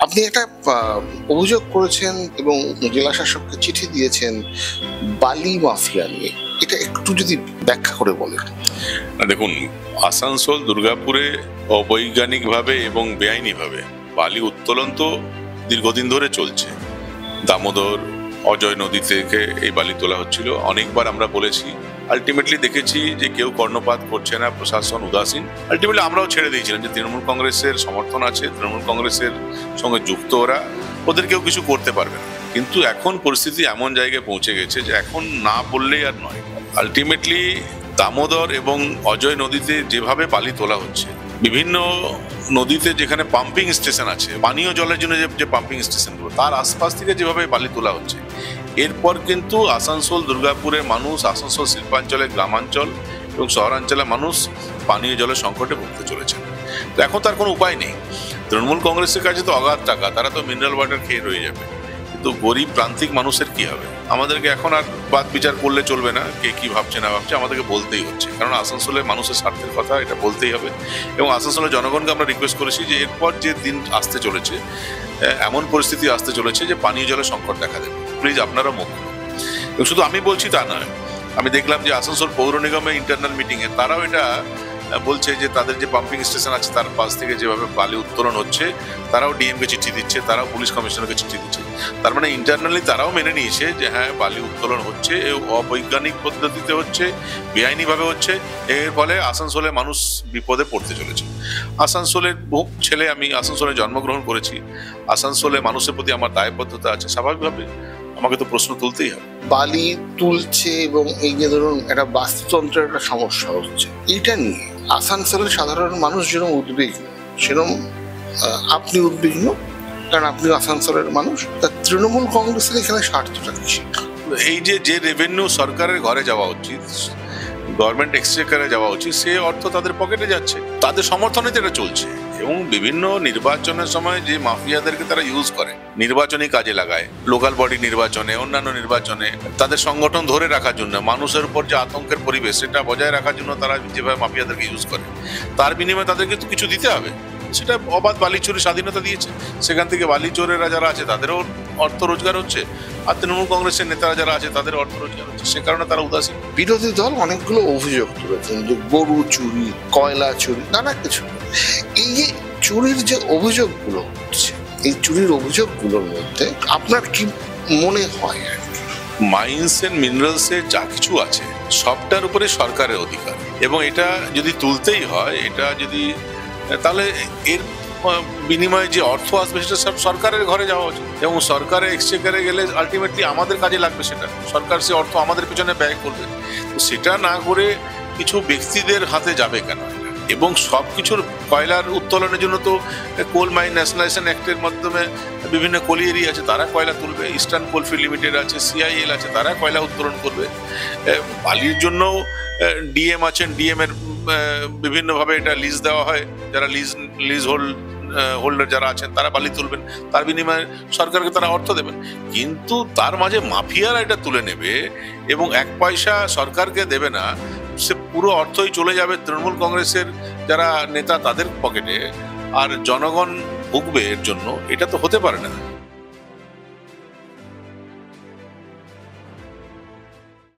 আপনি একটা অভিযোগ করেছেন এবং জেলা শাসককে চিঠি দিয়েছেন বালি মাফিয়া নিয়ে, এটা একটু যদি ব্যাখ্যা করে বলেন। দেখুন, আসানসোল দুর্গাপুরে অবৈজ্ঞানিকভাবে এবং বেআইনিভাবে বালি উত্তোলন তো দীর্ঘদিন ধরে চলছে। দামোদর অজয় নদী থেকে এই বালি তোলা হচ্ছিল, অনেকবার আমরা বলেছি। আলটিমেটলি দেখেছি যে কেউ কর্ণপাত করছে না, প্রশাসন উদাসীন। আলটিমেটলি আমরাও ছেড়ে দিয়েছিলাম যে তৃণমূল কংগ্রেসের সমর্থন আছে, তৃণমূল কংগ্রেসের সঙ্গে যুক্ত ওরা, ওদের কেউ কিছু করতে পারবে না। কিন্তু এখন পরিস্থিতি এমন জায়গায় পৌঁছে গেছে যে এখন না বললেই আর নয়। আলটিমেটলি দামোদর এবং অজয় নদীতে যেভাবে বালি তোলা হচ্ছে, বিভিন্ন নদীতে যেখানে পাম্পিং স্টেশন আছে, পানীয় জলের জন্য যে পাম্পিং স্টেশনগুলো, তার আশপাশ থেকে যেভাবে বালি তোলা হচ্ছে, এরপর কিন্তু আসানসোল দুর্গাপুরের মানুষ, আসানসোল শিল্পাঞ্চলের গ্রামাঞ্চল এবং শহরাঞ্চলের মানুষ পানীয় জলের সংকটে ভুগতে চলেছে। তো এখন তার কোনো উপায় নেই। তৃণমূল কংগ্রেসের কাছে তো অগাধ টাকা, তারা তো মিনারেল ওয়াটার খেয়ে রয়ে যাবে, কিন্তু গরিব প্রান্তিক মানুষের কি হবে? আমাদেরকে এখন আর বাদ বিচার করলে চলবে না, কে কি ভাবছে না ভাবছে, আমাদেরকে বলতেই হচ্ছে, কারণ আসানসোলের মানুষের স্বার্থের কথা, এটা বলতেই হবে। এবং আসানসোলের জনগণকে আমরা রিকোয়েস্ট করেছি যে এরপর যে দিন আসতে চলেছে, এমন পরিস্থিতি আসতে চলেছে যে পানীয় জলের সংকট দেখা দেবে, প্লিজ আপনারা মুখ খুলুন। এবং শুধু আমি বলছি তা নয়, আমি দেখলাম যে আসানসোল পৌর নিগমের ইন্টারনাল মিটিংয়ে তারাও এটা বলছে যে তাদের যে পাম্পিং স্টেশন আছে তার পাশ থেকে যেভাবে বালি উত্তোলন হচ্ছে, তারাও ডিএমকে চিঠি দিচ্ছে, তারাও পুলিশ কমিশনারকে চিঠি দিচ্ছে। তার মানে ইন্টারনালি তারাও মেনে নিয়েছে যে হ্যাঁ, বালি উত্তোলন হচ্ছে, অবৈজ্ঞানিক পদ্ধতিতে হচ্ছে, বেআইনিভাবে হচ্ছে। এর ফলে আসানসোলের মানুষ বিপদে পড়তে চলেছে। আসানসোলের বহু ছেলে, আমি আসানসোলে জন্মগ্রহণ করেছি, আসানসোলের মানুষের প্রতি আমার দায়বদ্ধতা আছে, স্বাভাবিকভাবে আমাকে তো প্রশ্ন তুলতেই হবে। বালি তুলছে এবং এই যে ধরুন একটা বাস্তুতন্ত্রের একটা সমস্যা হচ্ছে, এটা নিয়ে আসানসোলের সাধারণ মানুষ যেরকম উদ্বিগ্ন, সেরকম আপনি উদ্বিগ্ন, কারণ আপনি আসানসোলের মানুষ। তা তৃণমূল কংগ্রেসের এখানে স্বার্থটা কি? এই যে রেভিনিউ সরকারের ঘরে যাওয়া উচিত, গভর্নমেন্ট এক্সচেকারে যাওয়া উচিত, সে অর্থ তাদের পকেটে যাচ্ছে, তাদের সমর্থনে এটা চলছে। এবং বিভিন্ন নির্বাচনের সময় যে মাফিয়াদেরকে তারা ইউজ করে, নির্বাচনী কাজে লাগায়, লোকাল বডি নির্বাচনে, অন্যান্য নির্বাচনে, তাদের সংগঠন ধরে রাখার জন্য, মানুষের উপর যে আতঙ্কের পরিবেশ সেটা বজায় রাখার জন্য তারা যেভাবে মাফিয়াদেরকে ইউজ করে, তার বিনিময়ে তাদেরকে তো কিছু দিতে হবে। সেটা অবাধ বালি চুরির স্বাধীনতা দিয়েছে, সেখান থেকে বালি চোরেরা যারা আছে তাদেরও অর্থ রোজগার হচ্ছে, আর তৃণমূল কংগ্রেসের নেতারা যারা আছে তাদের অর্থ রোজগার হচ্ছে, সে কারণে তারা উদাসীন। বিরোধী দল অনেকগুলো অভিযোগ তুলেছেন যে গরু চুরি, কয়লা চুরি, নানা কিছু। এই যে চুরির যে অভিযোগগুলো হচ্ছে, এই চুরির অভিযোগগুলোর মধ্যে আপনার কি মনে হয়? মাইন্স এন্ড মিনারেলসে যা কিছু আছে সবটার উপরে সরকারের অধিকার, এবং এটা যদি তুলতেই হয়, এটা যদি, তাহলে এর বিনিময়ে যে অর্থ আসবে সেটা সব সরকারের ঘরে যাওয়া উচিত, এবং সরকারের এক্সচেকারে গেলে আলটিমেটলি আমাদের কাজে লাগবে, সেটা সরকার সে অর্থ আমাদের পেছনে ব্যয় করবে। তো সেটা না করে কিছু ব্যক্তিদের হাতে যাবে কেন? এবং সব কিছুর কয়লার উত্তোলনের জন্য তো কোল মাইন ন্যাশনালাইজেশন অ্যাক্টের মাধ্যমে বিভিন্ন কোলিয়েরি আছে, তারা কয়লা তুলবে, ইস্টার্ন কোলফিল্ড লিমিটেড আছে, সিআইএল আছে, তারা কয়লা উত্তোলন করবে। বালির জন্য ডিএম আছেন, ডিএম এর বিভিন্নভাবে এটা লিজ দেওয়া হয়, যারা লিজ হোল্ডার যারা আছেন তারা বালি তুলবেন, তার বিনিময়ে সরকারকে তারা অর্থ দেবেন। কিন্তু তার মাঝে মাফিয়ারা এটা তুলে নেবে এবং এক পয়সা সরকারকে দেবে না, সে পুরো অর্থই চলে যাবে তৃণমূল কংগ্রেসের যারা নেতা তাদের পকেটে, আর জনগণ ভুগবে এর জন্য। এটা তো হতে পারে না।